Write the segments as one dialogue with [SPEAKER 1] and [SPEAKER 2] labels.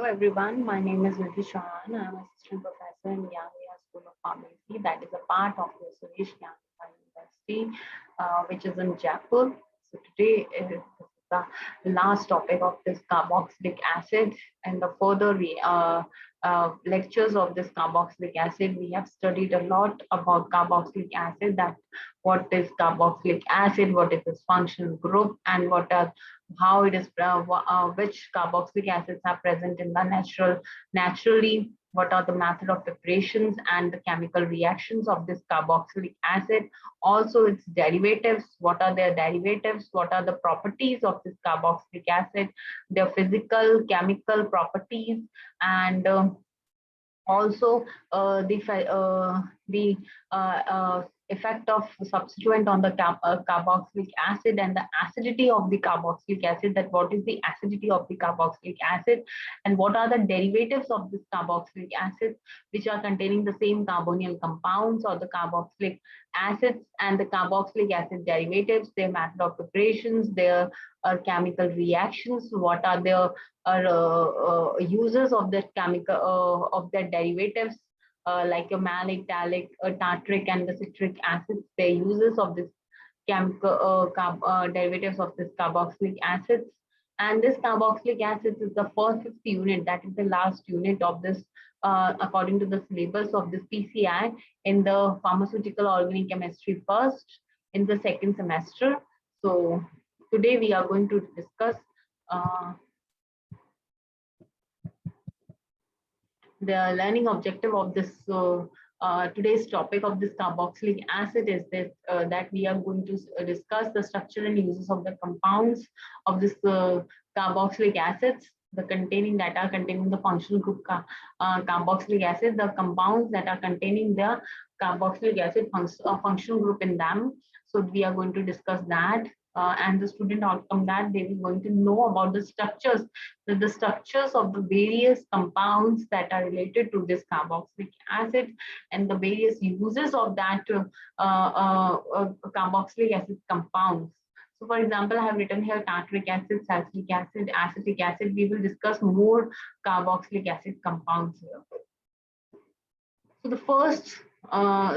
[SPEAKER 1] Hello everyone, my name is Nidhi Singh. I am assistant professor in Gyan Vihar School of Pharmacy, that is a part of the Suresh Gyan Vihar University, which is in Jaipur. So today is the last topic of this carboxylic acid, and the further lectures of this carboxylic acid. We have studied a lot about carboxylic acid, that what is carboxylic acid, what is its functional group, and what are how it is which carboxylic acids are present in the naturally, what are the method of preparations and the chemical reactions of this carboxylic acid, also its derivatives, what are their derivatives, what are the properties of this carboxylic acid, their physical chemical properties, and also the effect of substituent on the carboxylic acid, and the acidity of the carboxylic acid, that what is the acidity of the carboxylic acid, and what are the derivatives of this carboxylic acid, which are containing the same carbonyl compounds or the carboxylic acids, and the carboxylic acid derivatives, their method of preparations, their chemical reactions, what are their uses of that chemical of their derivatives, like a malic, talic, tartaric, and the citric acids, their uses of this chemical derivatives of this carboxylic acids. And this carboxylic acids is the fifth unit, that is the last unit of this, according to the syllabus of this PCI in the pharmaceutical organic chemistry first in the second semester. So today we are going to discuss the learning objective of this today's topic of this carboxylic acid is that we are going to discuss the structure and uses of the compounds of this carboxylic acids, the containing that are containing the functional group carboxylic acid, the compounds that are containing the carboxylic acid functional group in them. So we are going to discuss that. And the student outcome, that they will going to know about the structures, the structures of the various compounds that are related to this carboxylic acid, and the various uses of that carboxylic acid compounds. So for example, I have written here tartaric acid, salicylic acid, acetic acid. We will discuss more carboxylic acid compounds here. So the first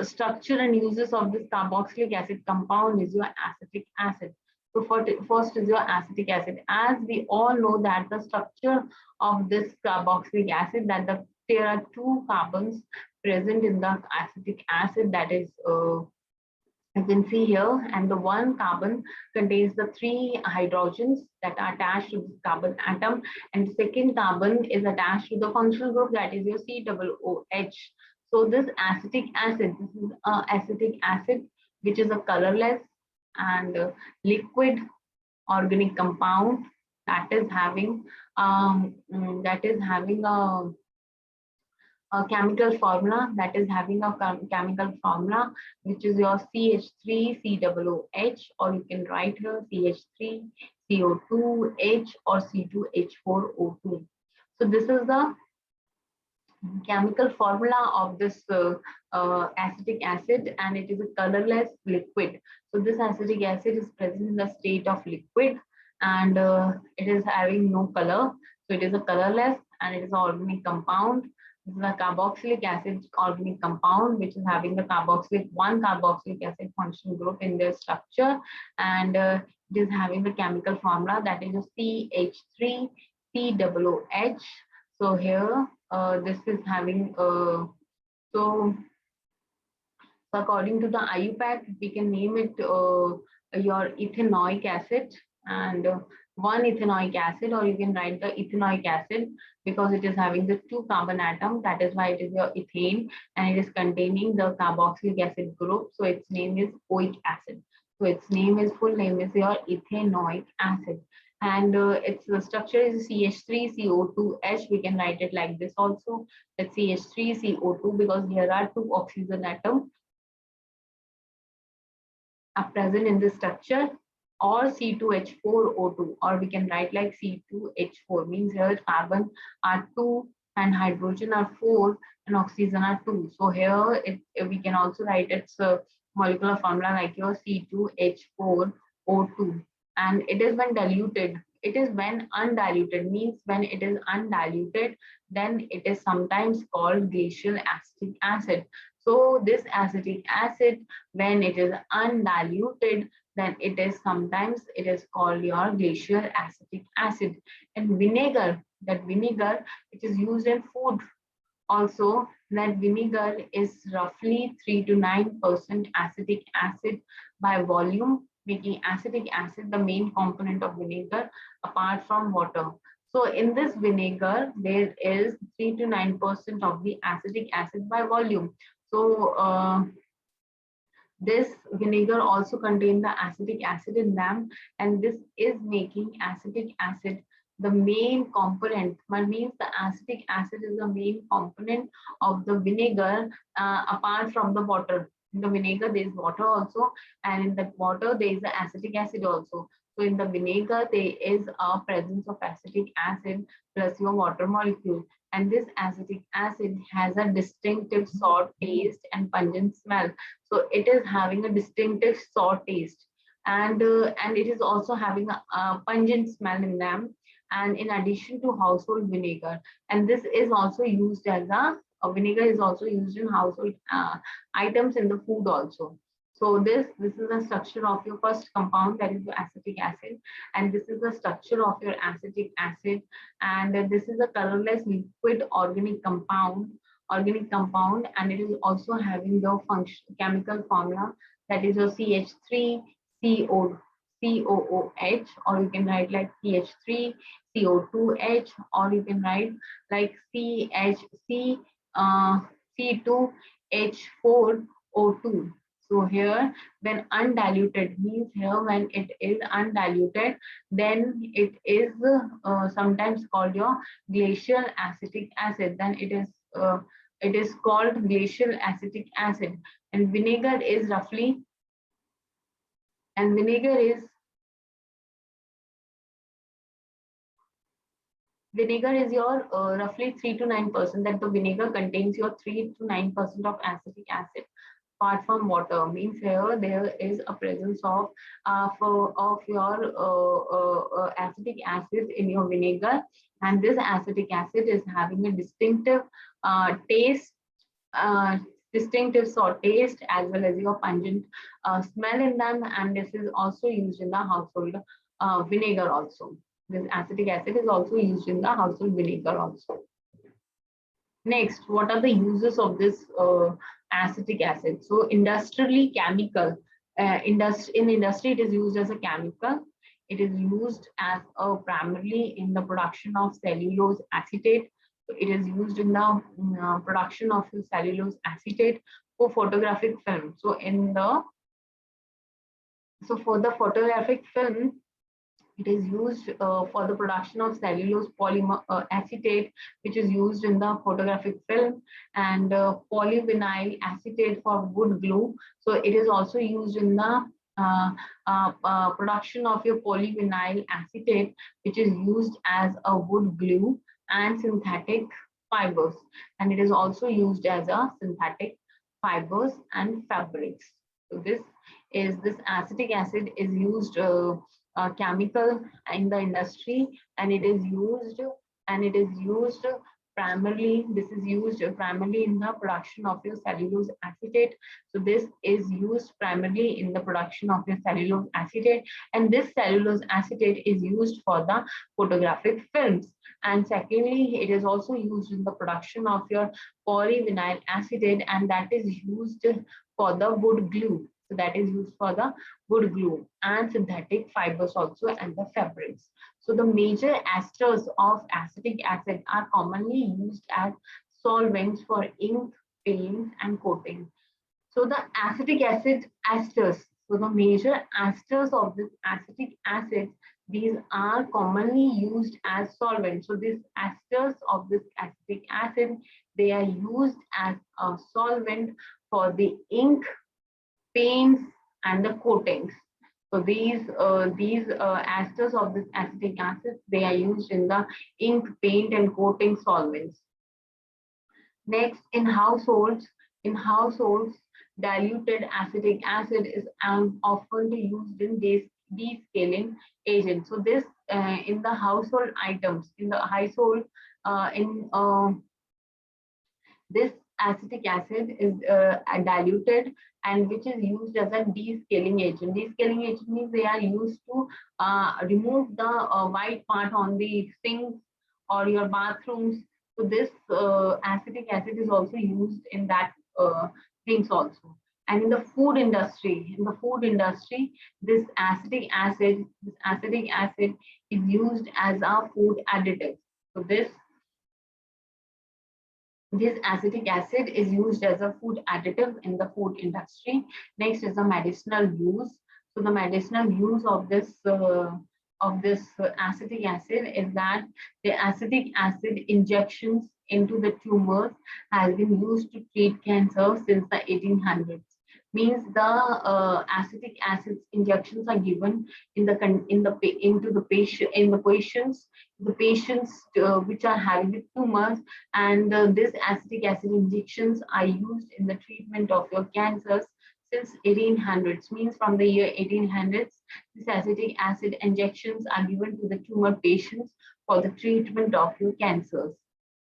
[SPEAKER 1] structure and uses of this carboxylic acid compound is your acetic acid. So first is your acetic acid. As we all know that the structure of this carboxylic acid, that there are two carbons present in the acetic acid, that is you can see here, and the one carbon contains the three hydrogens that are attached to this carbon atom, and the second carbon is attached to the functional group, that is your COOH. So this acetic acid, this is acetic acid, which is a colorless and liquid organic compound that is having a chemical formula, which is your CH3COOH, or you can write here CH3CO2H or C2H4O2. So this is the chemical formula of this acetic acid, and it is a colorless liquid. So this acetic acid is present in the state of liquid, and it is having no color. So it is a colorless, and it is an organic compound. This is a carboxylic acid organic compound, which is having the one carboxylic acid functional group in their structure, and it is having the chemical formula, that is a CH3COOH. So here this is having so according to the IUPAC, we can name it your ethanoic acid, and one ethanoic acid, or you can write the ethanoic acid, because it is having the two carbon atoms. That is why it is your ethane, and it is containing the carboxylic acid group. So its name is oic acid. So its full name is your ethanoic acid. And its structure is CH3CO2H. We can write it like this also, that CH3CO2, because here are two oxygen atoms are present in this structure, or C2H4O2, or we can write like C2H4, means here carbon are 2 and hydrogen are 4 and oxygen are 2. So here we can also write its molecular formula like your C2H4O2. And it is when diluted, it is when undiluted, means when it is undiluted, then it is sometimes called glacial acetic acid. So this acetic acid, when it is undiluted, then it is sometimes it is called your glacial acetic acid. And vinegar, that vinegar, it is used in food also, that vinegar is roughly 3 to 9% acetic acid by volume, making acetic acid the main component of vinegar apart from water. So in this vinegar, there is 3 to 9% of the acetic acid by volume. So this vinegar also contains the acetic acid in them, and this is making acetic acid the main component. That means the acetic acid is the main component of the vinegar, apart from the water. In the vinegar, there is water also, and in the water, there is the acetic acid also. So in the vinegar, there is a presence of acetic acid plus your water molecule. And this acetic acid has a distinctive sour taste and pungent smell. So it is having a distinctive sour taste, and it is also having a pungent smell in them. And in addition to household vinegar, and this is also used as a vinegar is also used in household items in the food also. So this is the structure of your first compound, that is the acetic acid, and this is the structure of your acetic acid, and this is a colorless liquid organic compound, and it is also having the function chemical formula, that is your CH3 CO COOH, or you can write like CH3 CO2H, or you can write like CHC C2H4O2. So here, when undiluted, means here when it is undiluted, then it is sometimes called your glacial acetic acid. Then it is called glacial acetic acid. And vinegar is roughly, and vinegar is your roughly 3 to 9%, that the vinegar contains your 3 to 9% of acetic acid apart from water. Means here there is a presence of your acetic acid in your vinegar, and this acetic acid is having a distinctive taste, uh, distinctive sour taste, as well as your pungent smell in them, and this is also used in the household vinegar also. This acetic acid is also used in the household vinegar also. Next, what are the uses of this acetic acid? So industrially chemical, in industry it is used as a chemical. It is used as a primarily in the production of cellulose acetate. So it is used in the production of cellulose acetate for photographic film. So for the photographic film, it is used for the production of cellulose polymer acetate, which is used in the photographic film, and polyvinyl acetate for wood glue. So it is also used in the production of your polyvinyl acetate, which is used as a wood glue and synthetic fibers. And it is also used as a synthetic fibers and fabrics. So this acetic acid is used chemical in the industry, and it is used primarily, this is used primarily in the production of your cellulose acetate. So this is used primarily in the production of your cellulose acetate, and this cellulose acetate is used for the photographic films. And secondly, it is also used in the production of your polyvinyl acetate, and that is used for the wood glue. So that is used for the wood glue and synthetic fibers also, and the fabrics. So the major esters of acetic acid are commonly used as solvents for ink, paints, and coating. So the acetic acid esters, so the major esters of this acetic acid, these are commonly used as solvents. So these esters of this acetic acid, they are used as a solvent for the ink, paints, and the coatings. So these esters of this acetic acid, they are used in the ink, paint, and coating solvents. Next, in households, diluted acetic acid is often used in descaling agent. So this in the household items, in the household, in this acetic acid is diluted, and which is used as a descaling agent. Descaling agent means they are used to remove the white part on the sinks or your bathrooms. So this acetic acid is also used in that things also. And in the food industry, this acetic acid is used as a food additive. So this acetic acid is used as a food additive in the food industry. Next is the medicinal use. So the medicinal use of this acetic acid is that the acetic acid injections into the tumors has been used to treat cancer since the 1800s. Means the acetic acid injections are given in the into the patient in the patients which are having the tumors, and this acetic acid injections are used in the treatment of your cancers since 1800s. Means from the year 1800s, this acetic acid injections are given to the tumor patients for the treatment of your cancers.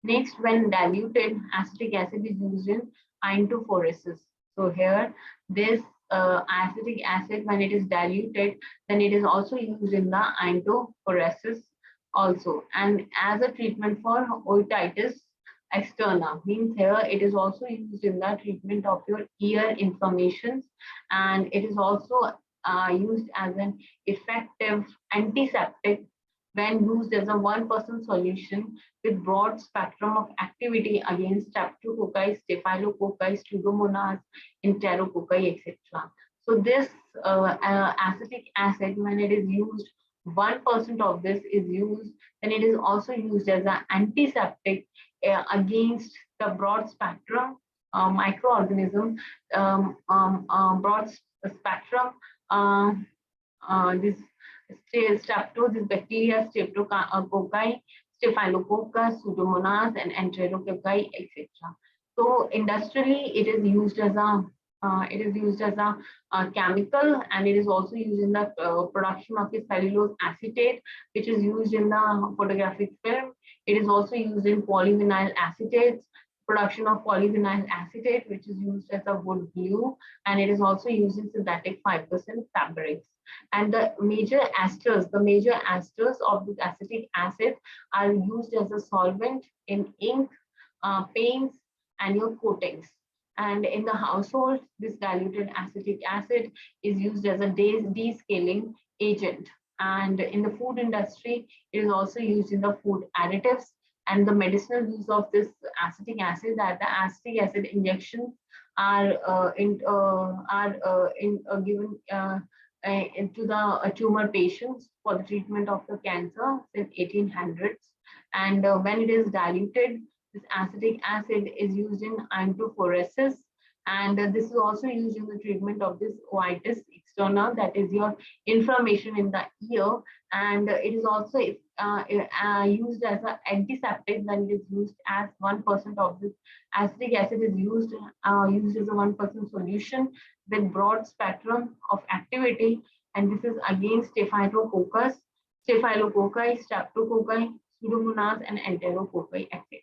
[SPEAKER 1] Next, when diluted, acetic acid is used in iontophoresis. So here, this acetic acid, when it is diluted, then it is also used in the iontophoresis also, and as a treatment for otitis externa. Means here it is also used in the treatment of your ear inflammations, and it is also used as an effective antiseptic when used as a 1% solution with broad spectrum of activity against streptococci, staphylococci, pseudomonas, enterococci, etc. So this acetic acid, when it is used, 1% of this is used, then it is also used as an antiseptic against the broad spectrum microorganism, broad spectrum this this bacteria, streptococci, staphylococcus, pseudomonas, and enterococci, etc. So industrially, it is used as a chemical, and it is also used in the production of the cellulose acetate, which is used in the photographic film. It is also used in polyvinyl acetates, production of polyvinyl acetate, which is used as a wood glue, and it is also used in synthetic fibers and fabrics. And the major esters of this acetic acid are used as a solvent in ink, paints, and your coatings. And in the household, this diluted acetic acid is used as a descaling agent. And in the food industry, it is also used in the food additives. And the medicinal use of this acetic acid, that the acetic acid injections are given into the tumor patients for the treatment of the cancer in 1800s. And when it is diluted, this acetic acid is used in iontophoresis, and this is also used in the treatment of this otitis externa, that is your inflammation in the ear, and it is also used as an antiseptic when it is used as 1% of this acetic acid is used as a 1% solution with broad spectrum of activity, and this is against staphylococcus, staphylococci, streptococci, pseudomonas, and enterococci, etc.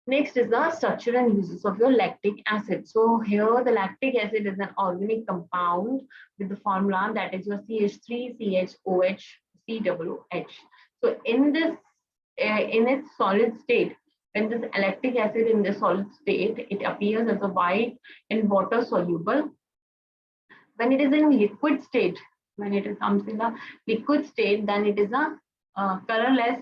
[SPEAKER 1] Next is the structure and uses of your lactic acid. So here the lactic acid is an organic compound with the formula that is your CH3CHOH So in this in its solid state, when this lactic acid in the solid state, it appears as a white and water soluble. When it is in liquid state, when it comes in the liquid state, then it is a colorless,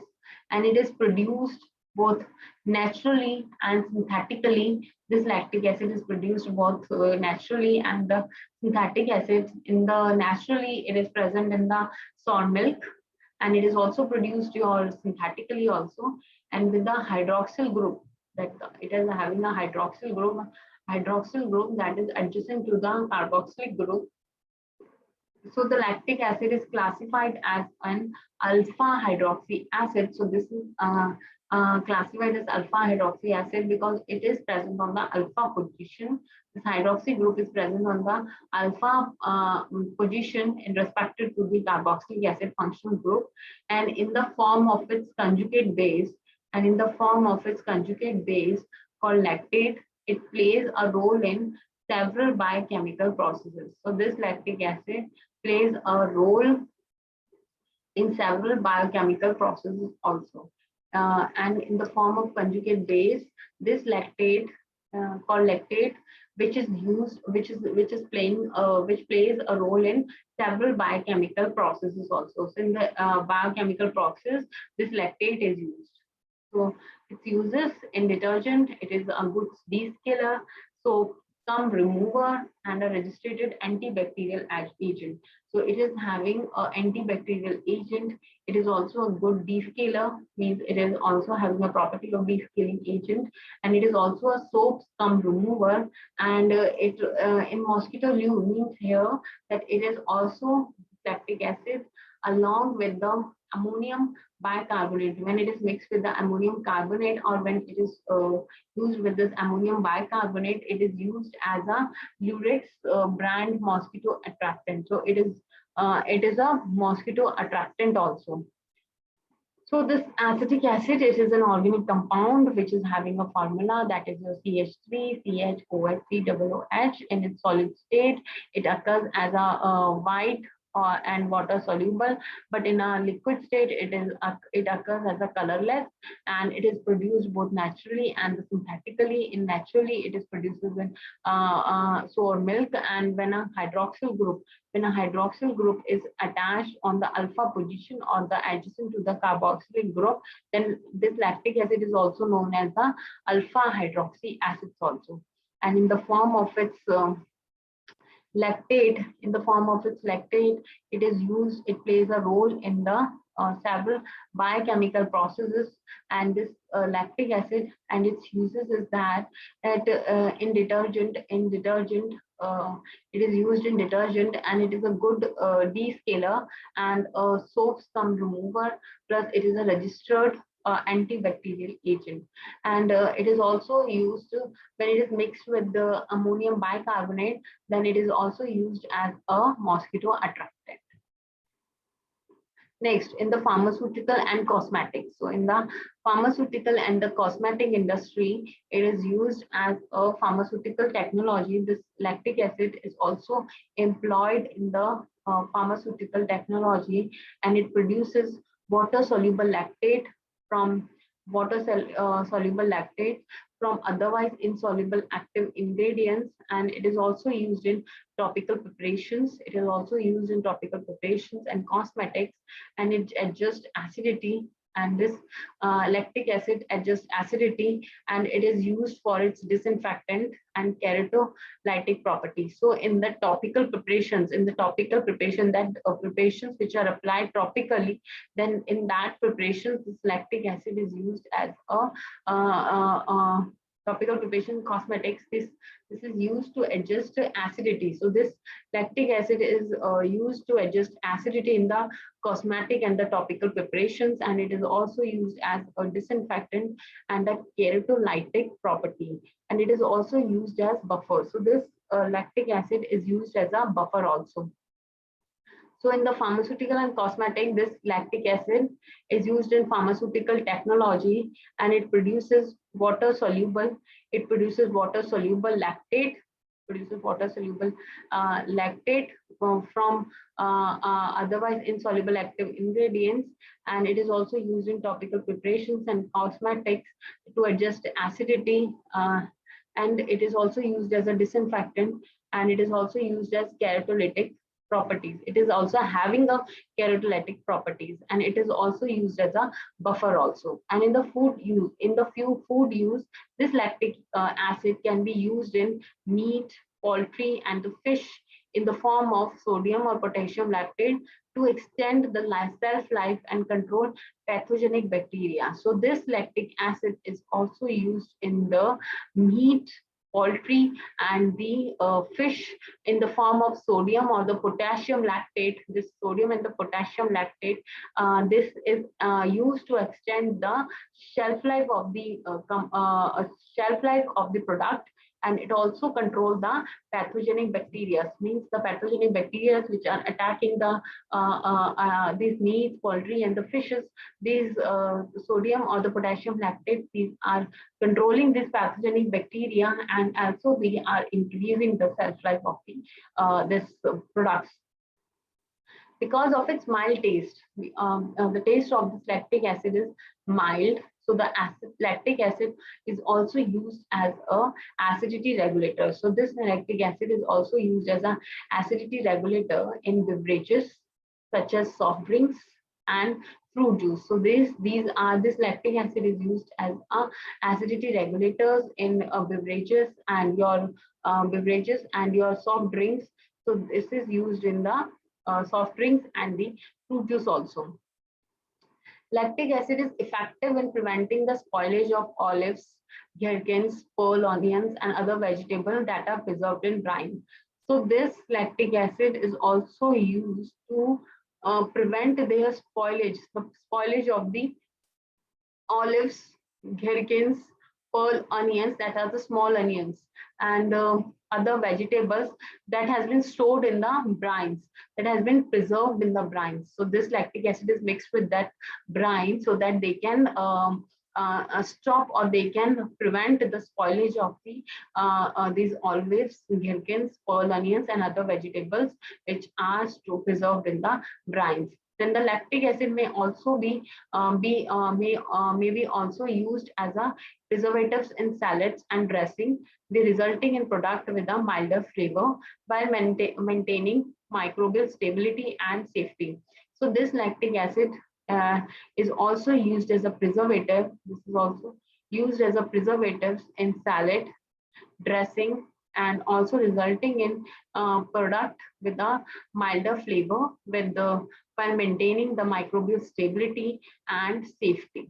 [SPEAKER 1] and it is produced both naturally and synthetically. This lactic acid is produced both naturally and the synthetic acid. In the naturally, it is present in the sour milk, and it is also produced your synthetically also, and with the hydroxyl group, that it is having a hydroxyl group that is adjacent to the carboxylic group. So the lactic acid is classified as an alpha hydroxy acid. So this is classified as alpha hydroxy acid because it is present on the alpha position. This hydroxy group is present on the alpha position in respect to the carboxylic acid functional group, and in the form of its conjugate base, called lactate, it plays a role in several biochemical processes. So this lactic acid plays a role in several biochemical processes also. And in the form of conjugate base, this lactate called lactate, which plays a role in several biochemical processes also. So in the biochemical process, this lactate is used. So its uses in detergent, it is a good descaler, soap, scum remover, and a registered antibacterial agent. So it is having an antibacterial agent. It is also a good descaler, means it is also having a property of descaling agent, and it is also a soap scum remover. And it in mosquito lube means here that it is also lactic acid along with the ammonium bicarbonate. When it is mixed with the ammonium carbonate, or when it is used with this ammonium bicarbonate, it is used as a Lurex brand mosquito attractant. So it is a mosquito attractant also. So this acetic acid, it is an organic compound which is having a formula that is a CH3 CHOH3OOH. In its solid state, it occurs as a white and water soluble, but in a liquid state it occurs as a colorless, and it is produced both naturally and synthetically. In naturally, it is produced in sour milk, and when a hydroxyl group is attached on the alpha position or the adjacent to the carboxylic group, then this lactic acid is also known as the alpha hydroxy acids also. And in the form of its lactate, it plays a role in the several biochemical processes. And this lactic acid and its uses is that in detergent, it is used in detergent, and it is a good descaler and a soap scum remover, plus it is a registered antibacterial agent. And it is also used when it is mixed with the ammonium bicarbonate, then it is also used as a mosquito attractant. Next, in the pharmaceutical and cosmetics. So in the pharmaceutical and the cosmetic industry, it is used as a pharmaceutical technology. This lactic acid is also employed in the pharmaceutical technology, and it produces water soluble lactate from soluble lactate from otherwise insoluble active ingredients, and it is also used in topical preparations. And cosmetics, and it adjusts acidity. And this lactic acid adjusts acidity, and it is used for its disinfectant and keratolytic properties. So in the topical preparations, that preparations which are applied topically, then in that preparation, this lactic acid is used as a topical preparation. Cosmetics, this is used to adjust acidity. So this lactic acid is used to adjust acidity in the cosmetic and the topical preparations, and it is also used as a disinfectant and a keratolytic property, and it is also used as buffer. So this lactic acid is used as a buffer also. So in the pharmaceutical and cosmetic, this lactic acid is used in pharmaceutical technology, and it produces water soluble. Lactate, from otherwise insoluble active ingredients, and it is also used in topical preparations and cosmetics to adjust acidity, and it is also used as a disinfectant, and it is also used as keratolytic properties. It is also having a keratolytic properties, and it is also used as a buffer also. And in the food use, this lactic acid can be used in meat, poultry, and the fish in the form of sodium or potassium lactate to extend the shelf life and control pathogenic bacteria. So this lactic acid is also used in the meat, poultry and the fish in the form of sodium or the potassium lactate. This sodium and the potassium lactate, this is used to extend the shelf life of the product, and it also controls the pathogenic bacteria. Means the pathogenic bacteria which are attacking the these meat, poultry, and the fishes. These sodium or the potassium lactate, these are controlling this pathogenic bacteria, and also we are increasing the shelf life of the this products. Because of its mild taste, the taste of this lactic acid is mild. So the lactic acid is also used as a acidity regulator. So this lactic acid is also used as a acidity regulator in beverages such as soft drinks and fruit juice. So this lactic acid is used as a acidity regulators in beverages and your soft drinks. So this is used in the soft drinks and the fruit juice also. Lactic acid is effective in preventing the spoilage of olives, gherkins, pearl onions, and other vegetables that are preserved in brine. So this lactic acid is also used to prevent their spoilage, the spoilage of the olives, gherkins, pearl onions, that are the small onions, and other vegetables that has been stored in the brines, that has been preserved in the brines. So this lactic acid is mixed with that brine so that they can stop, or they can prevent the spoilage of the these olives, gherkins, pearl onions, and other vegetables which are preserved in the brines. Then the lactic acid may also be maybe also used as a preservatives in salads and dressing, the resulting in product with a milder flavor while maintaining microbial stability and safety. So this lactic acid is also used as a preservative. This is also used as a preservative in salad, dressing, and also resulting in product with a milder flavor while maintaining the microbial stability and safety.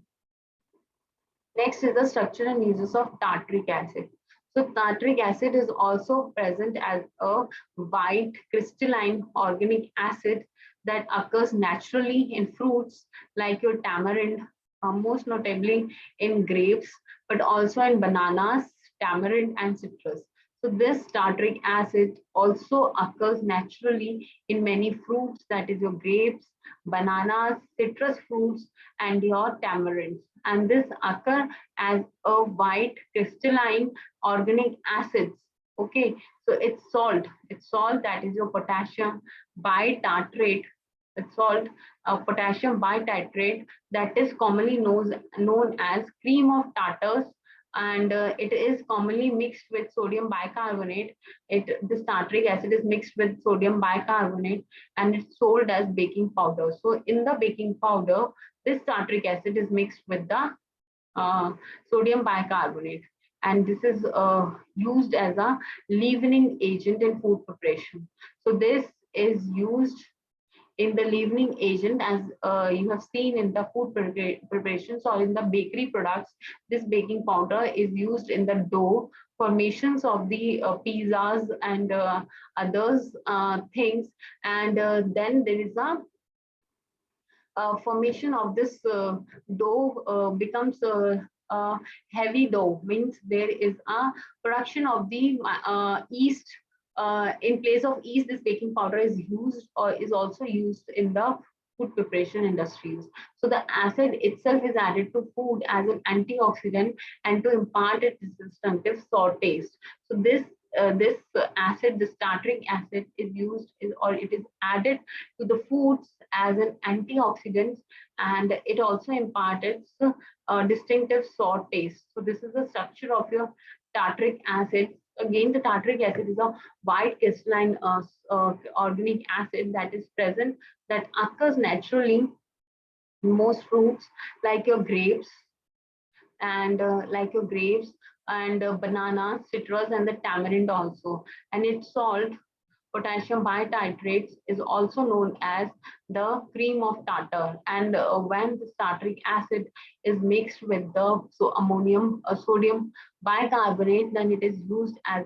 [SPEAKER 1] Next is the structure and uses of tartaric acid. So tartaric acid is also present as a white crystalline organic acid that occurs naturally in fruits like your tamarind, most notably in grapes, but also in bananas, tamarind, and citrus. So this tartaric acid also occurs naturally in many fruits, that is your grapes, bananas, citrus fruits, and your tamarinds. And this occur as a white crystalline organic acids. Okay, so it's salt. It's salt, that is your potassium bitartrate. It's salt, potassium bitartrate, that is commonly known as cream of tartars, and it is commonly mixed with sodium bicarbonate. This tartaric acid is mixed with sodium bicarbonate, and it's sold as baking powder. So in the baking powder, this tartaric acid is mixed with the sodium bicarbonate, and this is used as a leavening agent in food preparation. So this is used in the leavening agent, as you have seen in the food preparations or in the bakery products. This baking powder is used in the dough formations of the pizzas and others things, and then there is a formation of this dough becomes heavy dough, means there is a production of the yeast. In place of yeast, this baking powder is used, or is also used in the food preparation industries. So the acid itself is added to food as an antioxidant and to impart its distinctive sour taste. So this acid, this tartaric acid, is used or it is added to the foods as an antioxidant, and it also imparts its distinctive sour taste. So this is the structure of your tartaric acid. Again, the tartaric acid is a white crystalline organic acid that is present, that occurs naturally in most fruits like your grapes and bananas, citrus, and the tamarind also. And its salt, potassium bititrates is also known as the cream of tartar. And when the tartaric acid is mixed with the sodium bicarbonate, then it is used as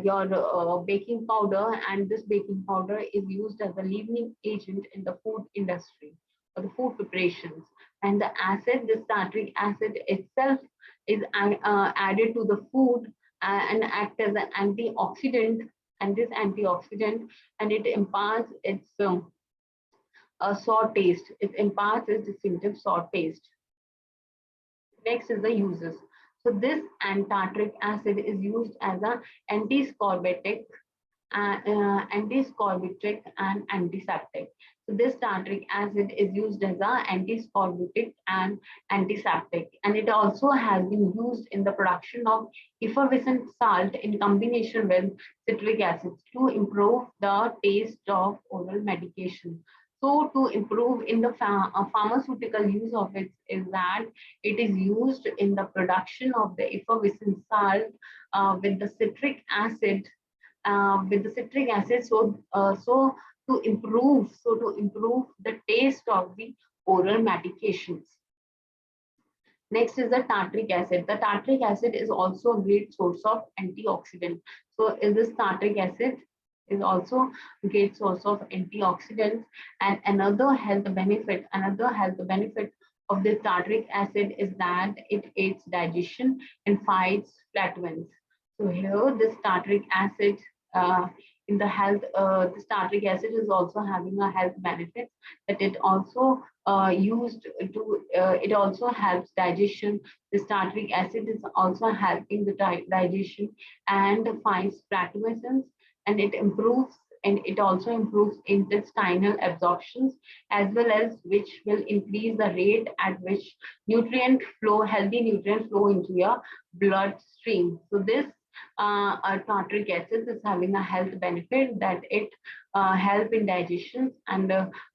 [SPEAKER 1] your baking powder, and this baking powder is used as a leavening agent in the food industry or the food preparations. And the acid, this tartaric acid itself, is added to the food and act as an antioxidant, and this antioxidant, and it imparts its a sour taste. It imparts its distinctive sour taste. Next is the uses. So this tartaric acid is used as an antiscorbutic, and antiseptic. So this tartaric acid is used as an antiscorbutic and antiseptic, and it also has been used in the production of effervescent salt in combination with citric acid to improve the taste of oral medication. So to improve in the pharmaceutical use of it is that it is used in the production of the effervescent salt with the citric acid, so to improve the taste of the oral medications. Next is the tartaric acid. The tartaric acid is also a great source of antioxidant. So is this tartaric acid is also a great source of antioxidants. And another health benefit of this tartaric acid is that it aids digestion and fights flatulence. So here this tartaric acid in the health, this tartaric acid is also having a health benefit, that it also it also helps digestion. This tartaric acid is also helping the digestion and fights flatulence, and it also improves intestinal absorptions, as well as which will increase the rate at which healthy nutrient flow into your bloodstream. So this tartaric acid is having a health benefit, that it helps in digestion and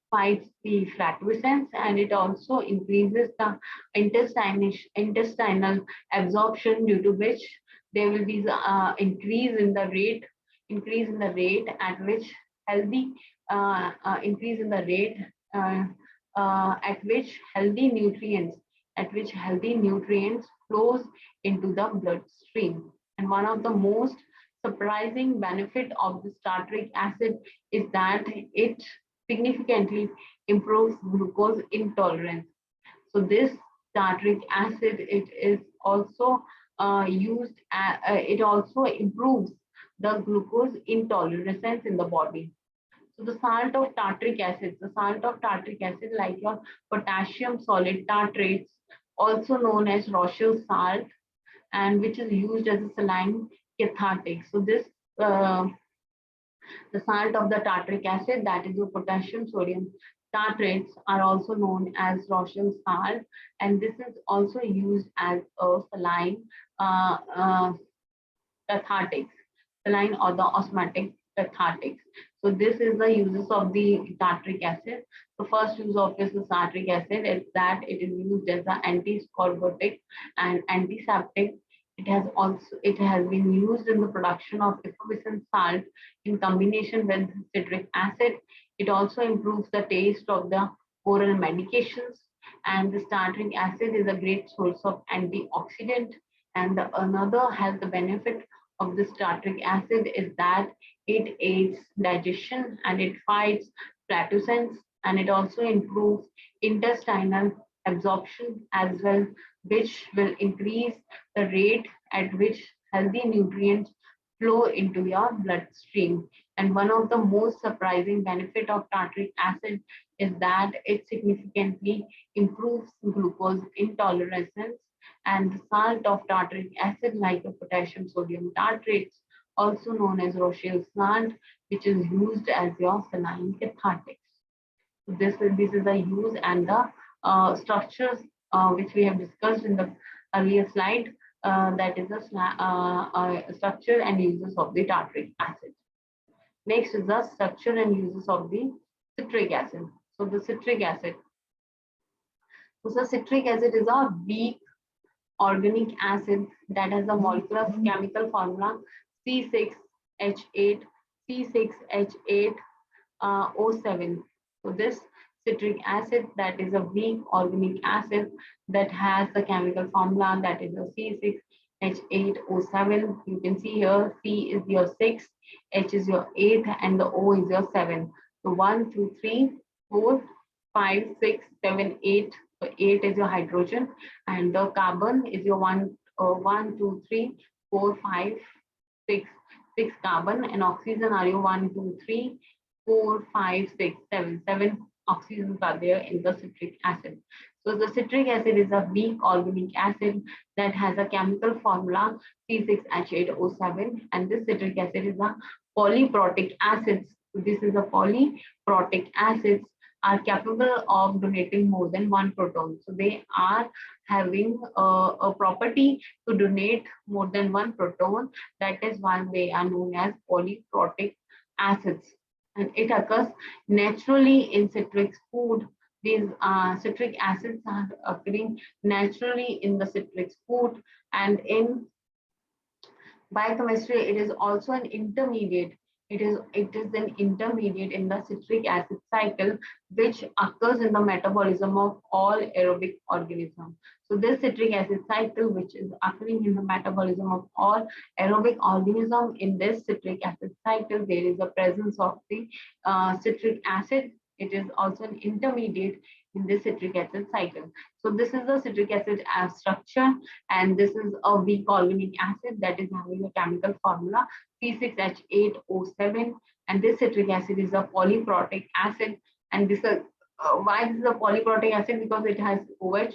[SPEAKER 1] fights the flatulence, and it also increases the intestinal absorption, due to which there will be the increase in the rate at which healthy increase in the rate at which healthy nutrients flows into the bloodstream. And one of the most surprising benefit of this tartaric acid is that it significantly improves glucose intolerance. So this tartaric acid, it is also it also improves the glucose intolerance in the body. So the salt of tartaric acid, like your potassium solid tartrates, also known as Rochelle salt, and which is used as a saline cathartic. So this the salt of the tartaric acid, that is your potassium sodium tartrates, are also known as Rochelle salt, and this is also used as a saline cathartics, saline or the osmotic cathartics. So this is the uses of the tartaric acid. The first use of this tartaric acid is that it is used as an antiscorbutic and antiseptic. It has been used in the production of effervescent salt in combination with citric acid. It also improves the taste of the oral medications, and this tartaric acid is a great source of antioxidant. And another health benefit of this tartaric acid is that it aids digestion and it fights flatulence, and it also improves intestinal absorption as well, which will increase the rate at which healthy nutrients flow into your bloodstream. And one of the most surprising benefit of tartaric acid is that it significantly improves glucose intolerance, and the salt of tartaric acid, like the potassium sodium tartrates, also known as Rochelle salt, which is used as your saline cathartics. So this is the use and the structures which we have discussed in the earlier slide. That is the structure and uses of the tartaric acid. Next is the structure and uses of the citric acid. So the citric acid. So citric acid is a weak organic acid that has a molecular chemical formula C6H8 C6H8O7. So this citric acid, that is a weak organic acid that has the chemical formula that is a C6H8O7. You can see here C is your 6, H is your 8, and the O is your 7. So 1, 2, 3, 4, 5, 6, 7, 8. So 8 is your hydrogen, and the carbon is your 1, 2, 3, 4, 5, 6. 6 carbon, and oxygen are your 1, 2, 3, 4, 5, 6, 7. 7 oxygens are there in the citric acid. So the citric acid is a weak organic acid that has a chemical formula C6H8O7, and this citric acid is a polyprotic acid. So this is a polyprotic acids are capable of donating more than one proton. So they are having a property to donate more than one proton. That is why they are known as polyprotic acids. And it occurs naturally in citric food. These citric acids are occurring naturally in the citric food, and in biochemistry, it is also an intermediate. It is an intermediate in the citric acid cycle, which occurs in the metabolism of all aerobic organisms. So this citric acid cycle, which is occurring in the metabolism of all aerobic organism, in this citric acid cycle, there is a presence of the citric acid. It is also an intermediate in this citric acid cycle. So this is the citric acid structure, and this is a weak organic acid that is having a chemical formula C6H8O7, and this citric acid is a polyprotic acid. And this why this is a polyprotic acid? Because it has OH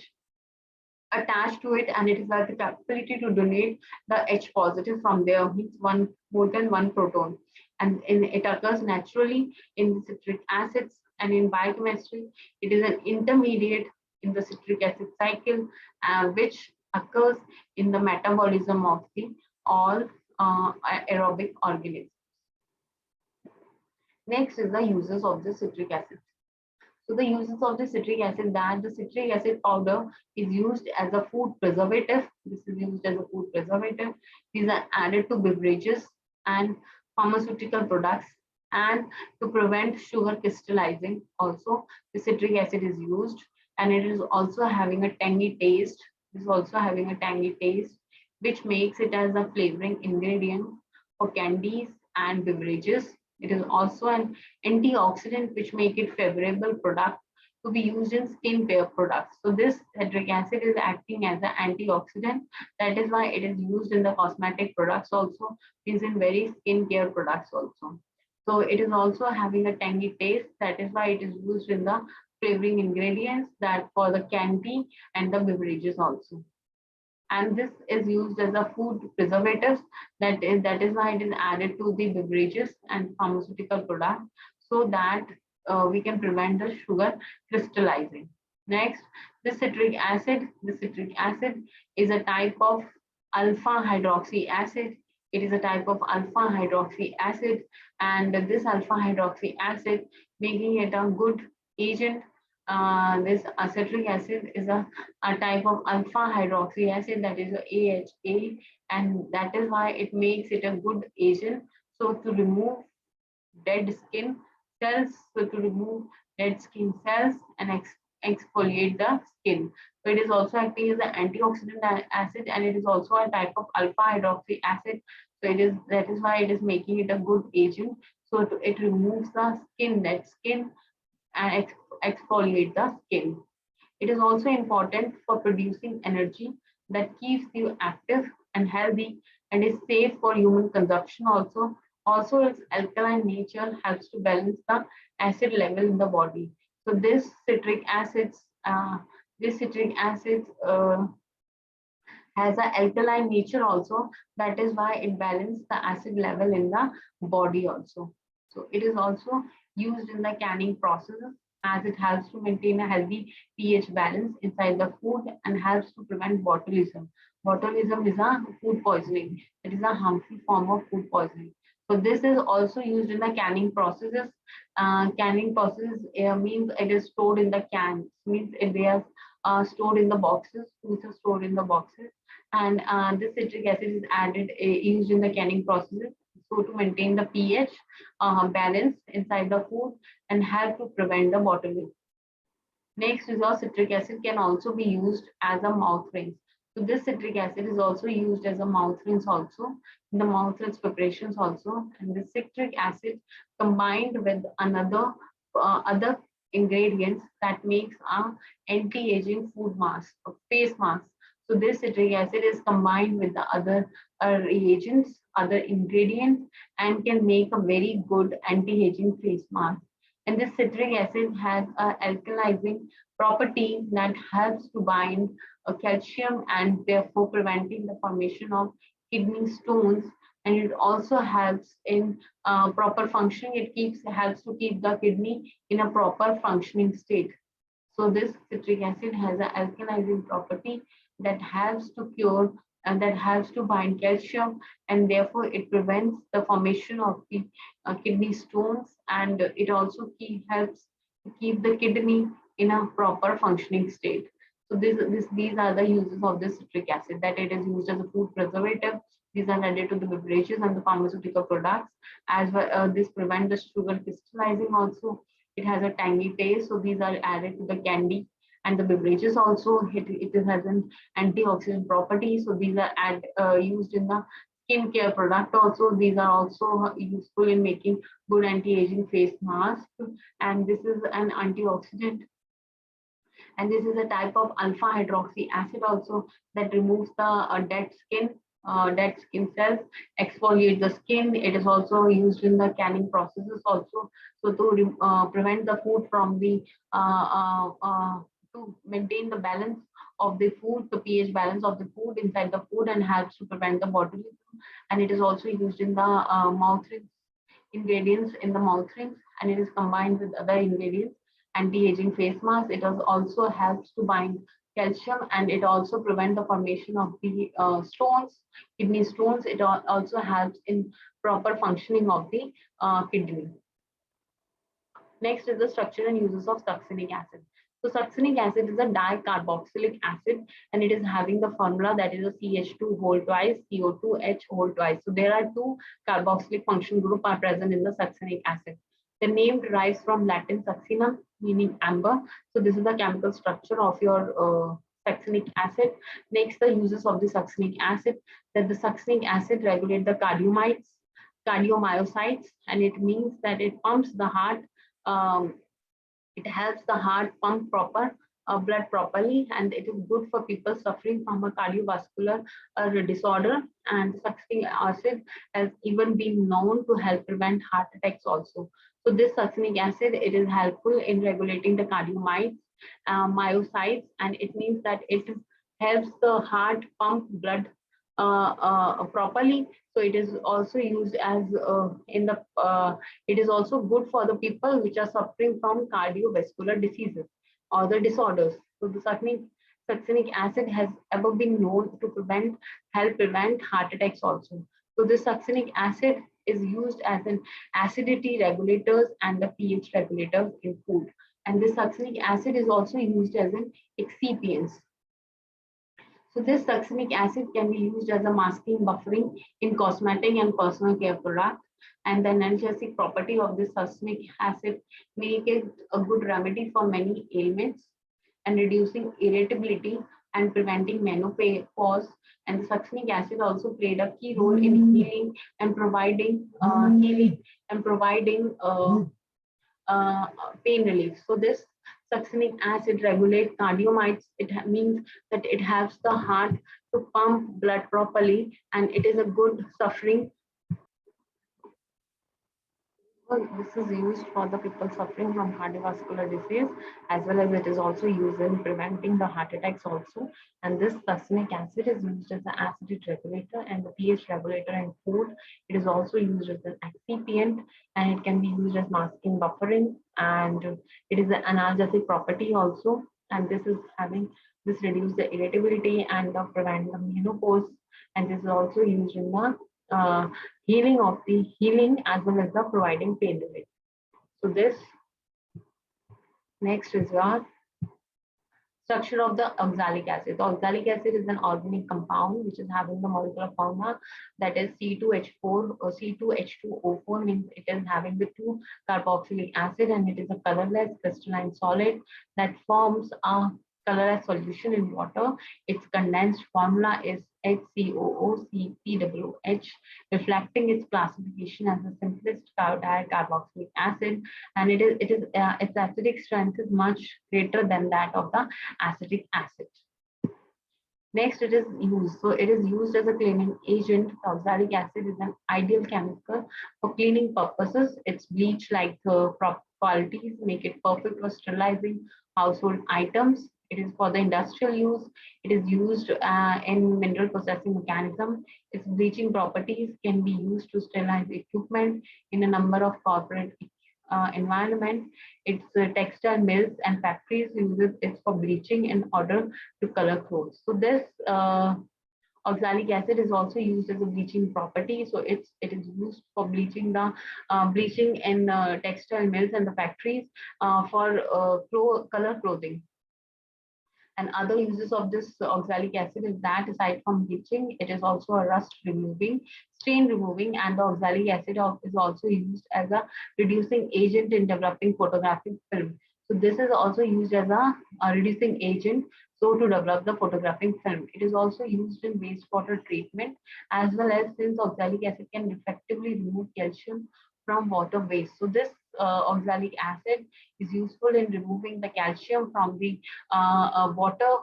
[SPEAKER 1] attached to it, and it is has the capability to donate the H positive from there, means more than one proton, and it occurs naturally in the citric acids. And in biochemistry, it is an intermediate in the citric acid cycle, which occurs in the metabolism of the all aerobic organisms. Next is the uses of the citric acid. So the uses of the citric acid, that the citric acid powder is used as a food preservative. This is used as a food preservative. These are added to beverages and pharmaceutical products, and to prevent sugar crystallizing. Also, the citric acid is used, and it is also having a tangy taste. It is also having a tangy taste, which makes it as a flavoring ingredient for candies and beverages. It is also an antioxidant, which make it favorable product to be used in skincare products. So this citric acid is acting as an antioxidant. That is why it is used in the cosmetic products also, is in very skincare products also. So it is also having a tangy taste. That is why it is used in the flavoring ingredients that for the candy and the beverages also. And this is used as a food preservative. That is why it is added to the beverages and pharmaceutical products, so that we can prevent the sugar crystallizing. Next, the citric acid. The citric acid is a type of alpha hydroxy acid. It is a type of alpha hydroxy acid, and this alpha hydroxy acid making it a good agent. This citric acid is a type of alpha hydroxy acid, that is a AHA, and that is why it makes it a good agent. So to remove dead skin cells, and exfoliate the skin. So it is also acting as an antioxidant acid, and it is also a type of alpha hydroxy acid. So that is why it is making it a good agent. So it removes the dead skin, and exfoliate the skin. It is also important for producing energy that keeps you active and healthy, and is safe for human consumption also. Also, its alkaline nature helps to balance the acid level in the body. So this citric acids, has an alkaline nature also. That is why it balances the acid level in the body also. So it is also used in the canning process, as it helps to maintain a healthy pH balance inside the food and helps to prevent botulism. Botulism is a food poisoning. It is a harmful form of food poisoning. So this is also used in the canning processes. Canning process means it is stored in the cans. Means they are stored in the boxes. Foods are stored in the boxes, and this citric acid is added used in the canning processes. so to maintain the pH balance inside the food and help to prevent the bottling. Next is our citric acid can also be used as a mouth rinse. So this citric acid is also used as a mouth rinse also in the mouth rinse preparations also. And the citric acid combined with another other ingredients that makes a anti-aging food mask, a face mask. So this citric acid is combined with the other reagents, other ingredients, and can make a very good anti-aging face mask. And this citric acid has a alkalizing property that helps to bind calcium and therefore preventing the formation of kidney stones. And it also helps in proper functioning. It helps to keep the kidney in a proper functioning state. So this citric acid has an alkalizing property that helps to cure and that helps to bind calcium, and therefore it prevents the formation of the kidney stones, and it also helps to keep the kidney in a proper functioning state. So these are the uses of this citric acid, that it is used as a food preservative. These are added to the beverages and the pharmaceutical products as well. This prevents the sugar crystallizing also. It has a tangy taste, so these are added to the candy and the beverages also. It has an antioxidant property, so these are used in the skincare product also. These are also useful in making good anti-aging face mask, and this is an antioxidant, and this is a type of alpha hydroxy acid also that removes the dead skin cells, exfoliate the skin. It is also used in the canning processes also, so to prevent the food from the to maintain the balance of the food, the pH balance of the food inside the food, and helps to prevent the botulism. And it is also used in the mouth rinse ingredients in the mouth rinse, and it is combined with other ingredients, anti-aging face mask. It also helps to bind calcium, and it also prevent the formation of the stones, kidney stones. It also helps in proper functioning of the kidney. Next is the structure and uses of succinic acid. So succinic acid is a dicarboxylic acid, and it is having the formula that is a CH2 whole twice, CO2H whole twice. So there are two carboxylic function group are present in the succinic acid. The name derives from Latin succinum, meaning amber. So this is the chemical structure of your succinic acid. Next, the uses of the succinic acid, that the succinic acid regulate the cardiomyocytes, and it means that it pumps the heart. It helps the heart pump blood properly, and it is good for people suffering from a cardiovascular disorder. And succinic acid has even been known to help prevent heart attacks also. So this succinic acid, it is helpful in regulating the myocytes, and it means that it helps the heart pump blood properly. So it is also used as it is also good for the people which are suffering from cardiovascular diseases or the disorders. So the succinic acid has ever been known to help prevent heart attacks also. So this succinic acid is used as an acidity regulators and the pH regulators in food. And this succinic acid is also used as an excipient. So this succinic acid can be used as a masking buffering in cosmetic and personal care products. And the analgesic property of this succinic acid make it a good remedy for many ailments and reducing irritability and preventing menopause. And the succinic acid also played a key role in healing and providing pain relief. So this succinic acid regulates cardiomyocytes. It means that it helps the heart to pump blood properly, and it is a good suffering. Well, this is used for the people suffering from cardiovascular disease, as well as it is also used in preventing the heart attacks also. And this succinic acid is used as an acidity regulator and the pH regulator in food. It is also used as an excipient, and it can be used as masking buffering, and it is an analgesic property also. And this reduce the irritability and prevent the menopause. And this is also used in the healing as well as the providing pain relief. So this next is your Structure of the oxalic acid. The oxalic acid is an organic compound which is having the molecular formula that is C2H4 or C2H2O4, means it is having the 2 carboxylic acid, and it is a colorless crystalline solid that forms a colorless solution in water. Its condensed formula is HCOOCPWH, reflecting its classification as the simplest dicarboxylic acid, and its acidic strength is much greater than that of the acetic acid. Next, it is used. So it is used as a cleaning agent. The oxalic acid is an ideal chemical for cleaning purposes. Its bleach-like qualities make it perfect for sterilizing household items. It is for the industrial use. It is used in mineral processing mechanism. Its bleaching properties can be used to sterilize equipment in a number of corporate environment. Its textile mills and factories uses it for bleaching in order to color clothes. So this oxalic acid is also used as a bleaching property. So it is used for bleaching the bleaching in textile mills and the factories for color clothing. And other uses of this oxalic acid is that aside from bleaching, it is also a rust removing, stain removing, and the oxalic acid is also used as a reducing agent in developing photographic film. So this is also used as a reducing agent, so to develop the photographic film. It is also used in wastewater treatment, as well as since oxalic acid can effectively remove calcium from water waste. So this oxalic acid is useful in removing the calcium from the wastewater.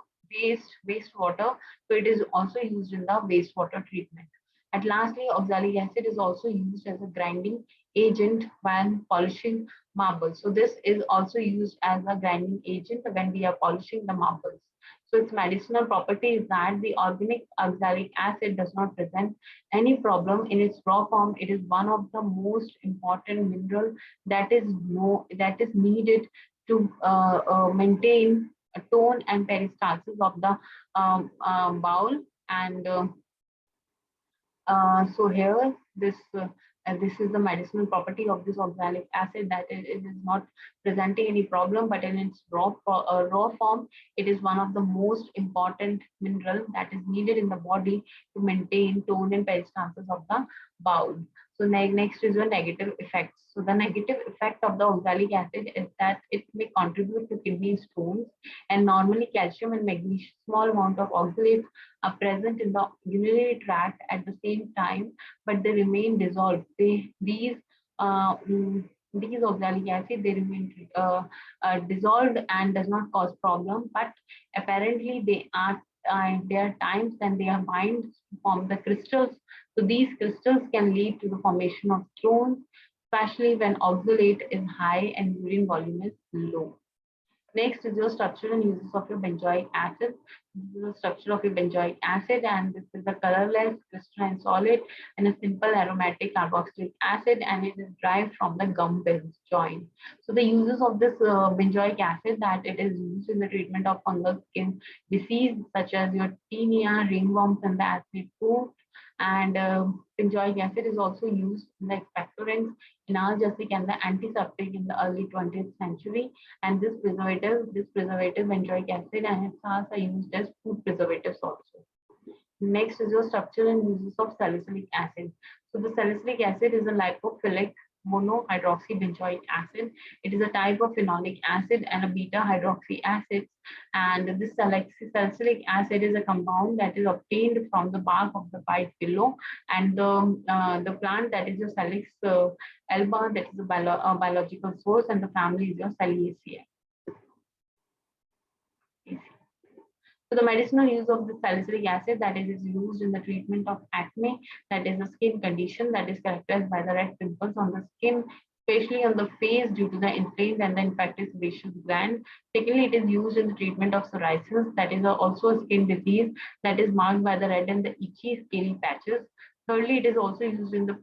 [SPEAKER 1] So it is also used in the wastewater treatment. And lastly, oxalic acid is also used as a grinding agent when polishing marbles. So this is also used as a grinding agent when we are polishing the marbles. So its medicinal property is that the organic oxalic acid does not present any problem in its raw form. It is one of the most important mineral that is needed to maintain a tone and peristalsis of the bowel. And so here this is the medicinal property of this oxalic acid, that it is not presenting any problem, but in its raw form, it is one of the most important mineral that is needed in the body to maintain tone and peristalsis of the bowel. So next is the negative effects. So the negative effect of the oxalic acid is that it may contribute to kidney stones, and normally calcium and magnesium, small amount of oxalates are present in the urinary tract at the same time, but they remain dissolved. These oxalic acid, they remain dissolved and does not cause problem, but apparently there are times when they are bind to form the crystals. So these crystals can lead to the formation of stones, especially when oxalate is high and urine volume is low. Next is your structure and uses of your benzoic acid. This is the structure of your benzoic acid, and this is a colorless crystalline solid and a simple aromatic carboxylic acid, and it is derived from the gum benz joint. So the uses of this benzoic acid, that it is used in the treatment of fungal skin disease such as your tinea, ringworms, and the acid foot. And benzoic acid is also used in the expectorants, analgesic, and the antiseptic in the early 20th century. And this preservative benzoic acid and its salts are used as food preservatives also. Next is your structure and uses of salicylic acid. So the salicylic acid is a lipophilic monohydroxybenzoic acid. It is a type of phenolic acid and a beta hydroxy acid. And this salicylic acid is a compound that is obtained from the bark of the white willow, and the plant, that is your Salix alba, that is a biological source, and the family is your Saliaceae. So the medicinal use of the salicylic acid, that is used in the treatment of acne, that is a skin condition that is characterized by the red pimples on the skin, especially on the face due to the inflamed and the infected sebaceous gland. Secondly, it is used in the treatment of psoriasis, that is also a skin disease that is marked by the red and the itchy scaly patches. Thirdly, it is also used in the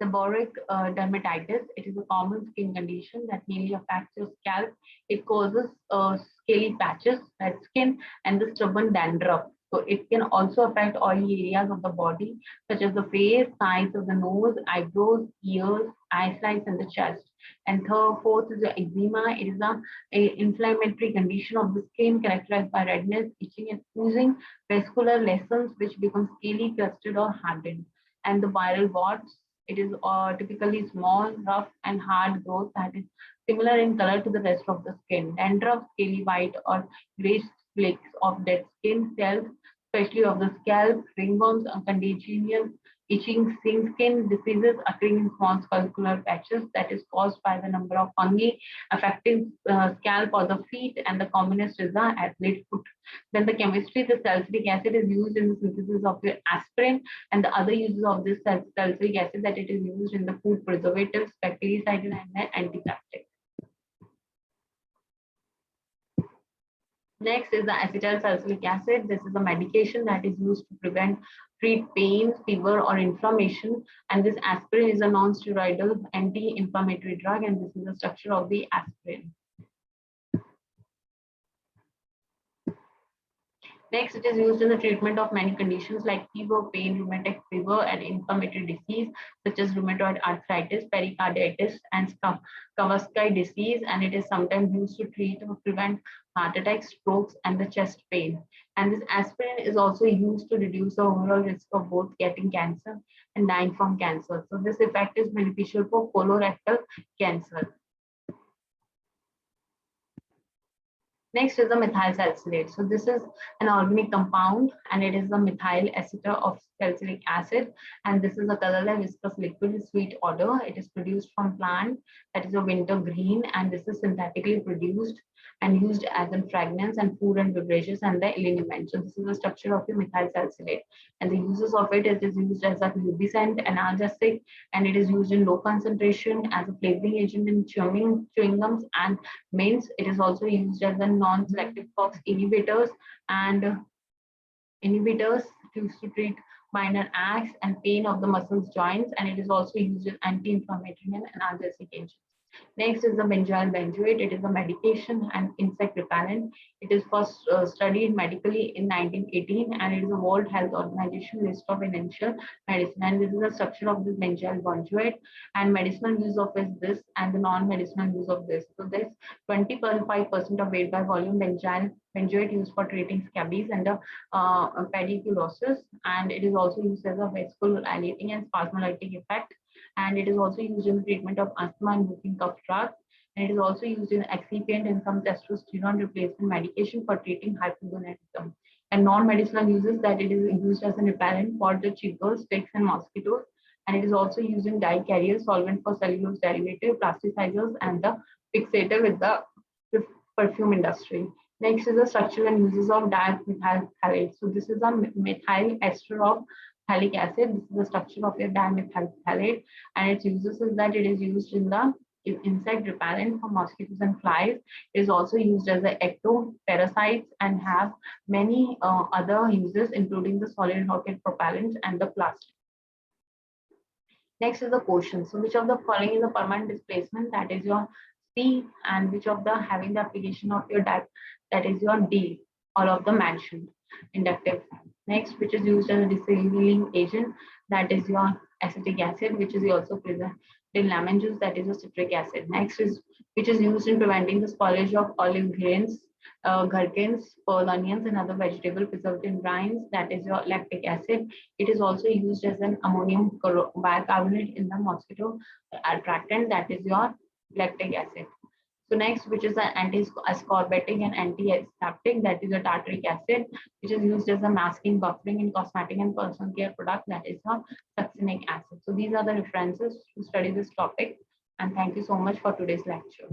[SPEAKER 1] seborrheic dermatitis. It is a common skin condition that mainly affects your scalp. It causes scaly patches, red skin, and the stubborn dandruff. So it can also affect oily areas of the body, such as the face, sides of the nose, eyebrows, ears, eye flies, and the chest. And fourth is the eczema. It is a inflammatory condition of the skin characterized by redness, itching, and oozing vascular lesions which become scaly, clustered, or hardened. And the viral warts. It is typically small, rough, and hard growth that is similar in color to the rest of the skin. Dandruff, scaly white or gray flakes of dead skin cells, especially of the scalp, ringworms, and congenital itching, skin diseases occurring in small circular patches that is caused by the number of fungi affecting scalp or the feet, and the commonest is the athlete foot. Then the chemistry, the salicylic acid is used in the synthesis of the aspirin, and the other uses of this salicylic acid that it is used in the food preservatives, bactericidal, and antiseptic. Next is the acetyl salicylic acid. This is a medication that is used to treat pain, fever, or inflammation. And this aspirin is a non-steroidal anti-inflammatory drug, and this is the structure of the aspirin. Next, it is used in the treatment of many conditions like fever, pain, rheumatic fever, and inflammatory disease such as rheumatoid arthritis, pericarditis, and Kawasaki disease. And it is sometimes used to treat or prevent heart attacks, strokes, and the chest pain. And this aspirin is also used to reduce the overall risk of both getting cancer and dying from cancer. So this effect is beneficial for colorectal cancer. Next is the methyl salicylate. So this is an organic compound, and it is the methyl ester of salicylic acid. And this is a colorless viscous liquid with sweet odor. It is produced from plant that is a winter green, and this is synthetically produced and used as a fragrance and food and beverages and the liniment. So this is the structure of the methyl salicylate, and the uses of it is used as a lubricant, analgesic, and it is used in low concentration as a flavoring agent in chewing gums and mints. It is also used as a non-selective COX inhibitors used to treat minor aches and pain of the muscles joints, and it is also used as anti-inflammatory and analgesic agent. Next is the benzoyl benzoate. It is a medication and insect repellent. It is first studied medically in 1918, and it is a World Health Organization list of essential medicine. And this is the structure of this benzoyl benzoate, and medicinal use of this and the non-medicinal use of this. So there's 25% of weight by volume benzoyl benzoate used for treating scabies and pediculosis, and it is also used as a vasodilating and spasmolytic effect. And it is also used in the treatment of asthma and whooping cough drugs. And it is also used in excipient and some testosterone replacement medication for treating hypogonadism. And non-medicinal uses that it is used as a repellent for the chiggers, ticks, and mosquitoes. And it is also used in dye carrier, solvent for cellulose derivative, plasticizers, and the fixator with the perfume industry. Next is the structure and uses of dimethyl phthalate. So this is a methyl ester of phthalic acid. This is the structure of your dimethyl phthalate, and its uses is that it is used in the insect repellent for mosquitoes and flies. It is also used as an ectoparasites and have many other uses, including the solid rocket propellants and the plastic. Next is the question. So which of the following is a permanent displacement? That is your C, and which of the having the application of your DAP? That is your D. All of the mentioned inductive. Next, which is used as a desealing agent, that is your acetic acid, which is also present in lemon juice, that is a citric acid. Next is which is used in preventing the spoilage of olive grains, gherkins, pearl onions, and other vegetable preservative brines, that is your lactic acid. It is also used as an ammonium bicarbonate in the mosquito attractant, that is your lactic acid. So next, which is an anti-ascorbatic and anti-aseptic, that is a tartaric acid, which is used as a masking, buffering in cosmetic and personal care product, that is a succinic acid. So these are the references to study this topic, and thank you so much for today's lecture.